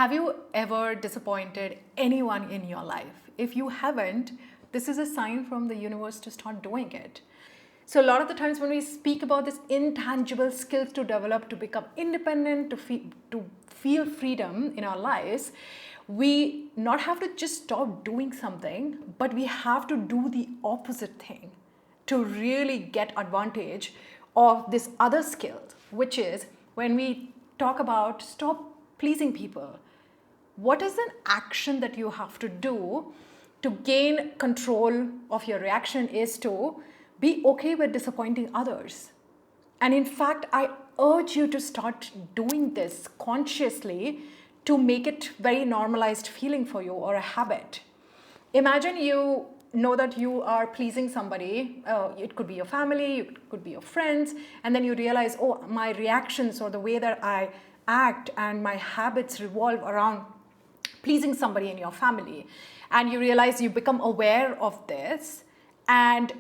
Have you ever disappointed anyone in your life? If you haven't, this is a sign from the universe to start doing it. So a lot of the times when we speak about this intangible skills to develop, to become independent, to feel freedom in our lives, we not have to just stop doing something, but we have to do the opposite thing to really get advantage of this other skill, which is when we talk about stop pleasing people. What is an action that you have to do to gain control of your reaction is to be okay with disappointing others. And in fact, I urge you to start doing this consciously to make it very normalized feeling for you or a habit. Imagine you know that you are pleasing somebody. It could be your family, it could be your friends, and then you realize, oh, my reactions or the way that I act and my habits revolve around pleasing somebody in your family. And you realize you become aware of this. And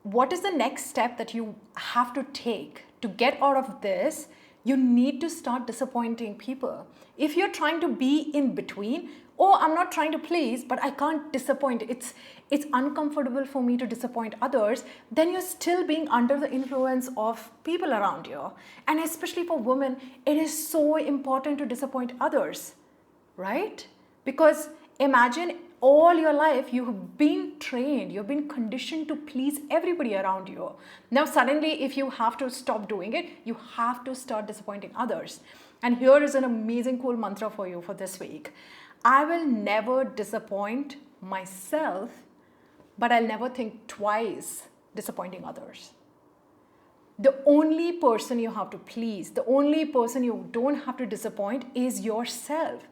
what is the next step that you have to take to get out of this? You need to start disappointing people. If you're trying to be in between, oh, I'm not trying to please, but I can't disappoint. It's uncomfortable for me to disappoint others. Then you're still being under the influence of people around you. And especially for women, it is so important to disappoint others, right? Because imagine all your life you have been trained, you've been conditioned to please everybody around you. Now suddenly if you have to stop doing it, you have to start disappointing others. And here is an amazing cool mantra for you for this week. I will never disappoint myself, but I'll never think twice disappointing others. The only person you have to please, the only person you don't have to disappoint is yourself.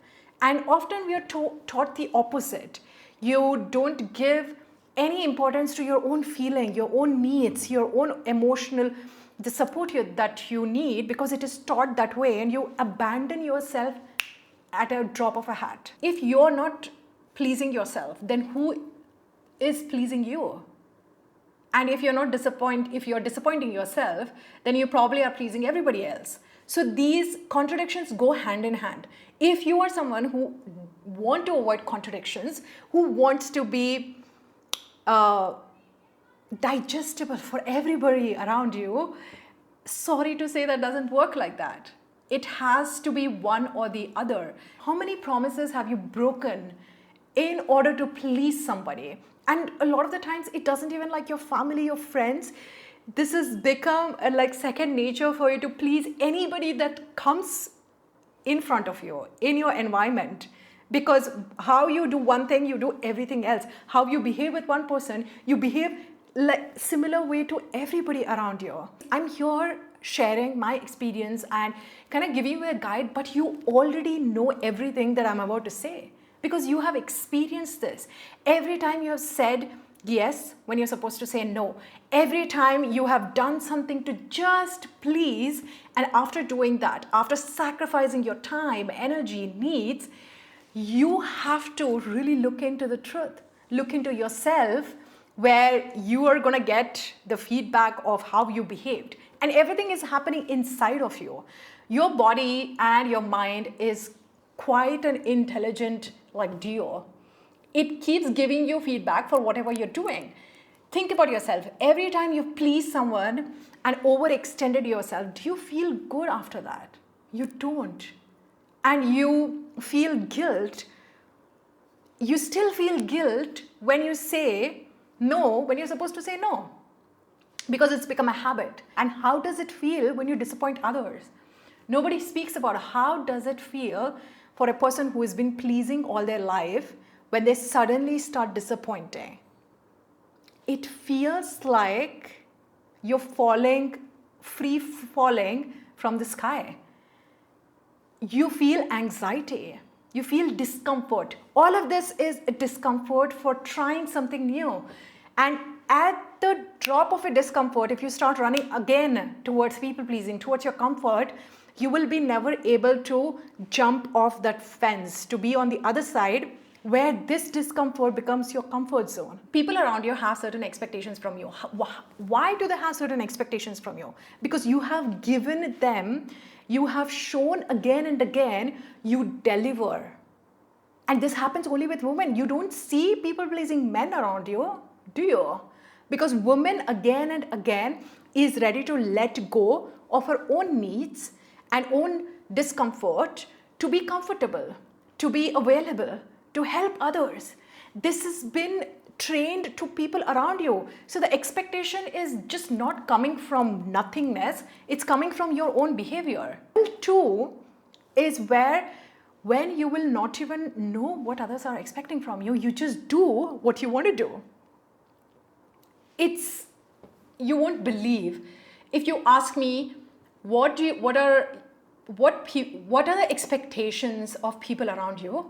And often we are taught the opposite. You don't give any importance to your own feeling, your own needs, your own emotional, the support that you need, because it is taught that way, and you abandon yourself at a drop of a hat. If you're not pleasing yourself, then who is pleasing you? And if you're disappointing yourself, then you probably are pleasing everybody else. So these contradictions go hand in hand. If you are someone who wants to avoid contradictions, who wants to be digestible for everybody around you, sorry to say that doesn't work like that. It has to be one or the other. How many promises have you broken in order to please somebody? And a lot of the times it doesn't even like your family, your friends. This has become like second nature for you to please anybody that comes in front of you, in your environment. Because how you do one thing, you do everything else. How you behave with one person, you behave like similar way to everybody around you. I'm here sharing my experience and kind of giving you a guide, but you already know everything that I'm about to say because you have experienced this. Every time you have said yes when you're supposed to say no, every time you have done something to just please, and after doing that, after sacrificing your time, energy, needs, you have to really look into the truth, look into yourself, where you are going to get the feedback of how you behaved. And everything is happening inside of you. Your body and your mind is quite an intelligent duo. It keeps giving you feedback for whatever you're doing. Think about yourself. Every time you please someone and overextended yourself, do you feel good after that? You don't. And you feel guilt. You still feel guilt when you say no, when you're supposed to say no, because it's become a habit. And how does it feel when you disappoint others? Nobody speaks about how does it feel for a person who has been pleasing all their life when they suddenly start disappointing. It feels like you're free falling from the sky. You feel anxiety. You feel discomfort. All of this is a discomfort for trying something new. And at the drop of a discomfort, if you start running again towards people pleasing, towards your comfort, you will be never able to jump off that fence, to be on the other side where this discomfort becomes your comfort zone. People around you have certain expectations from you. Why do they have certain expectations from you? Because you have given them You have shown again and again you deliver. And this happens only with women. You don't see people-pleasing men around you, do you? Because women again and again is ready to let go of her own needs and own discomfort to be comfortable, to be available, to help others. This has been trained to people around you. So the expectation is just not coming from nothingness, it's coming from your own behavior. Two is where when you will not even know what others are expecting from you, you just do what you want to do. You won't believe. If you ask me, what are the expectations of people around you?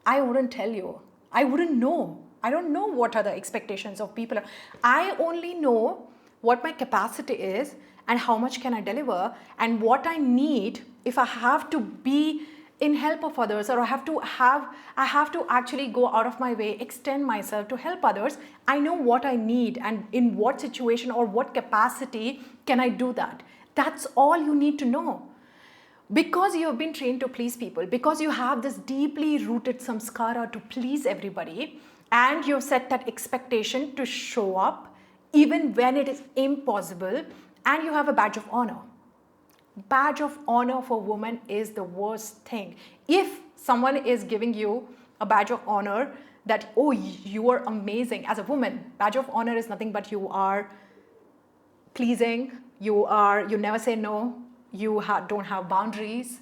I wouldn't tell you. I wouldn't know. I don't know what are the expectations of people. I only know what my capacity is and how much can I deliver and what I need if I have to be in help of others, or I have to actually go out of my way, extend myself to help others. I know what I need and in what situation or what capacity can I do that. That's all you need to know. Because you have been trained to please people, because you have this deeply rooted samskara to please everybody, and you've set that expectation to show up even when it is impossible, and you have a badge of honor. Badge of honor for women is the worst thing. If someone is giving you a badge of honor that, oh, you are amazing as a woman, badge of honor is nothing but you are pleasing, you never say no, you don't have boundaries.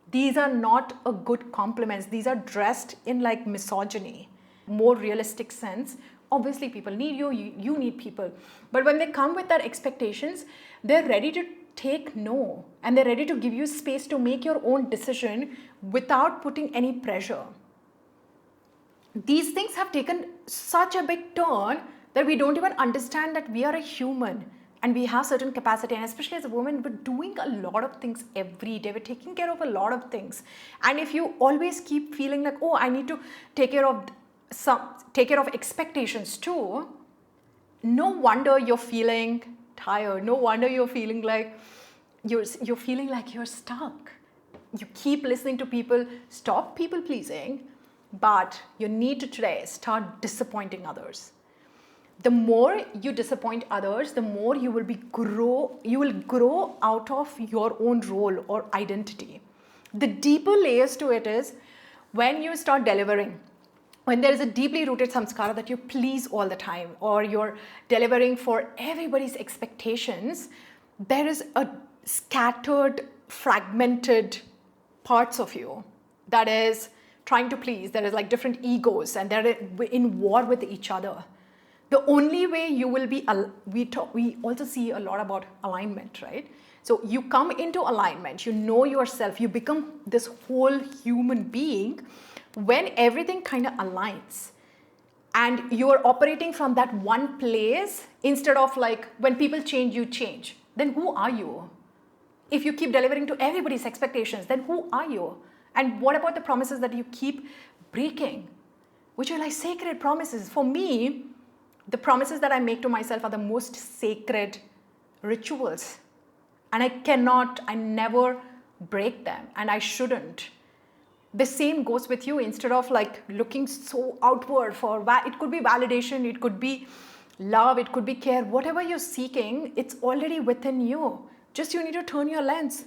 These are not a good compliments. These are dressed in like misogyny. More realistic sense, obviously people need you, you need people. But when they come with their expectations, they're ready to take no, and they're ready to give you space to make your own decision without putting any pressure. These things have taken such a big turn that we don't even understand that we are a human and we have certain capacity, and especially as a woman, we're doing a lot of things every day. We're taking care of a lot of things. And if you always keep feeling like, oh, I need to take care of expectations too, no wonder you're feeling tired. No wonder you're feeling like you're stuck. You keep listening to people. Stop people pleasing, but you need to today start disappointing others. The more you disappoint others, the more you will grow out of your own role or identity. The deeper layers to it is when you start delivering. When there is a deeply rooted samskara that you please all the time, or you're delivering for everybody's expectations, there is a scattered, fragmented parts of you that is trying to please. There is like different egos and they're in war with each other. The only way you will be, we also see a lot about alignment, right? So you come into alignment, you know yourself, you become this whole human being when everything kind of aligns and you are operating from that one place instead of like when people change, you change. Then who are you? If you keep delivering to everybody's expectations, then who are you? And what about the promises that you keep breaking, which are like sacred promises? For me, the promises that I make to myself are the most sacred rituals. And I never break them, and I shouldn't. The same goes with you. Instead of like looking so outward for, it could be validation, it could be love, it could be care, whatever you're seeking, it's already within you. Just you need to turn your lens.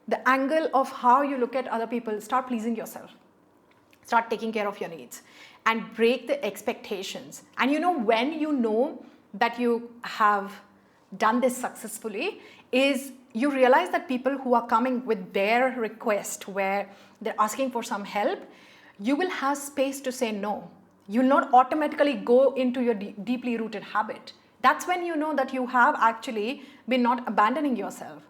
The angle of how you look at other people, start pleasing yourself. Start taking care of your needs and break the expectations. And when you know that you have done this successfully is you realize that people who are coming with their request where they're asking for some help, you will have space to say no. You'll not automatically go into your deeply rooted habit. That's when you know that you have actually been not abandoning yourself.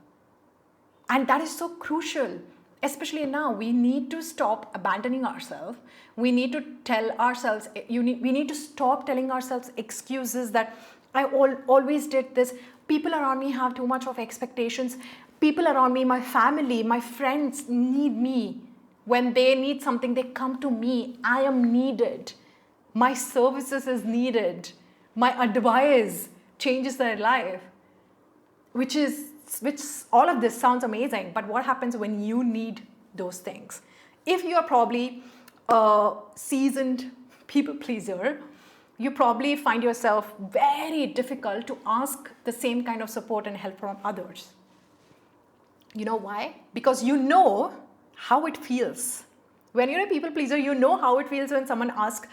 And that is so crucial, especially now. We need to stop abandoning ourselves. We need to tell ourselves, we need to stop telling ourselves excuses that I always did this. People around me have too much of expectations. People around me, my family, my friends need me. When they need something, they come to me. I am needed. My services is needed. My advice changes their life, which is which all of this sounds amazing, but what happens when you need those things? If you are probably a seasoned people pleaser, you probably find yourself very difficult to ask the same kind of support and help from others. You know why? Because you know how it feels. When you're a people pleaser, you know how it feels when someone asks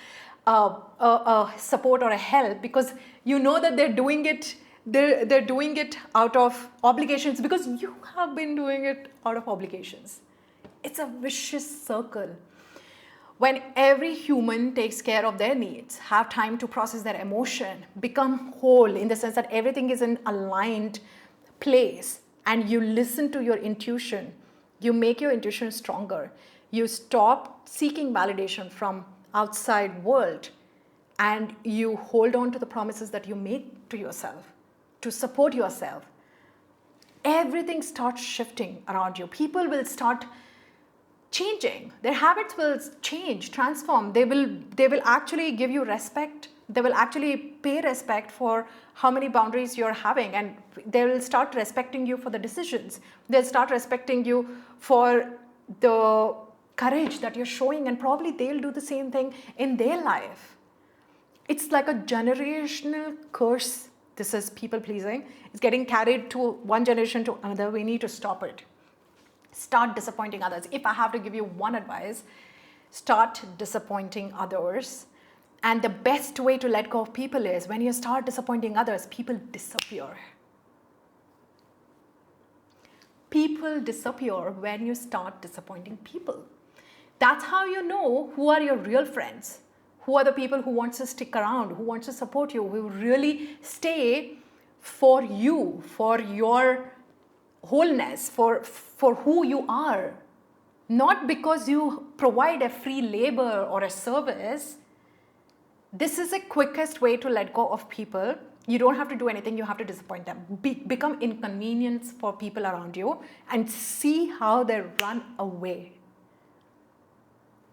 a support or a help, because you know that they're doing it out of obligations, because you have been doing it out of obligations. It's a vicious circle. When every human takes care of their needs, have time to process their emotion, become whole in the sense that everything is in aligned place, and you listen to your intuition, you make your intuition stronger, you stop seeking validation from outside world, and you hold on to the promises that you make to yourself to support yourself, everything starts shifting around you. People will start changing. Their habits will change, transform. They will actually give you respect. They will actually pay respect for how many boundaries you're having, and they will start respecting you for the decisions. They'll start respecting you for the courage that you're showing, and probably they'll do the same thing in their life. It's like a generational curse. This is people pleasing. It's getting carried to one generation to another. We need to stop it. Start disappointing others. If I have to give you one advice, start disappointing others. And the best way to let go of people is when you start disappointing others, people disappear. People disappear when you start disappointing people. That's how you know who are your real friends. Who are the people who want to stick around, who want to support you, who really stay for you, for your wholeness, for who you are. Not because you provide a free labor or a service. This is the quickest way to let go of people. You don't have to do anything, you have to disappoint them. Become inconvenience for people around you and see how they run away.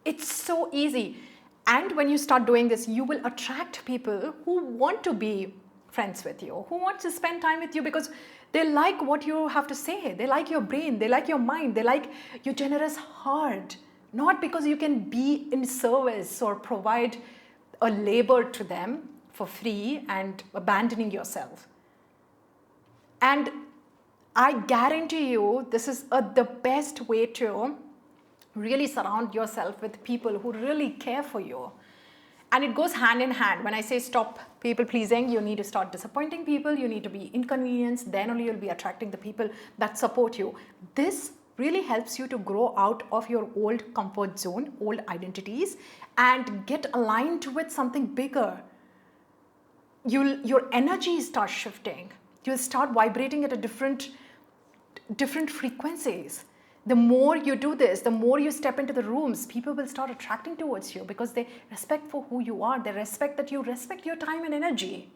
It's so easy. And when you start doing this, you will attract people who want to be friends with you, who want to spend time with you because they like what you have to say. They like your brain, they like your mind, they like your generous heart. Not because you can be in service or provide a labor to them for free and abandoning yourself. And I guarantee you, this is the best way to really surround yourself with people who really care for you. And it goes hand in hand. When I say stop people pleasing, you need to start disappointing people, you need to be inconvenienced, then only you'll be attracting the people that support you. This really helps you to grow out of your old comfort zone, old identities, and get aligned with something bigger. Your energy starts shifting. You'll start vibrating at a different frequencies. The more you do this, the more you step into the rooms, people will start attracting towards you because they respect for who you are. They respect that you respect your time and energy.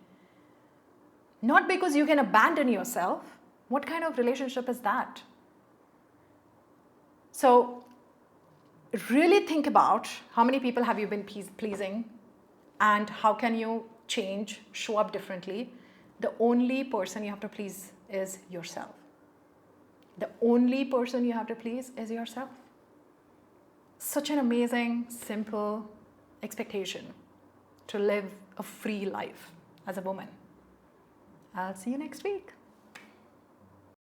Not because you can abandon yourself. What kind of relationship is that? So really think about how many people have you been pleasing and how can you change, show up differently. The only person you have to please is yourself. The only person you have to please is yourself. Such an amazing, simple expectation to live a free life as a woman. I'll see you next week.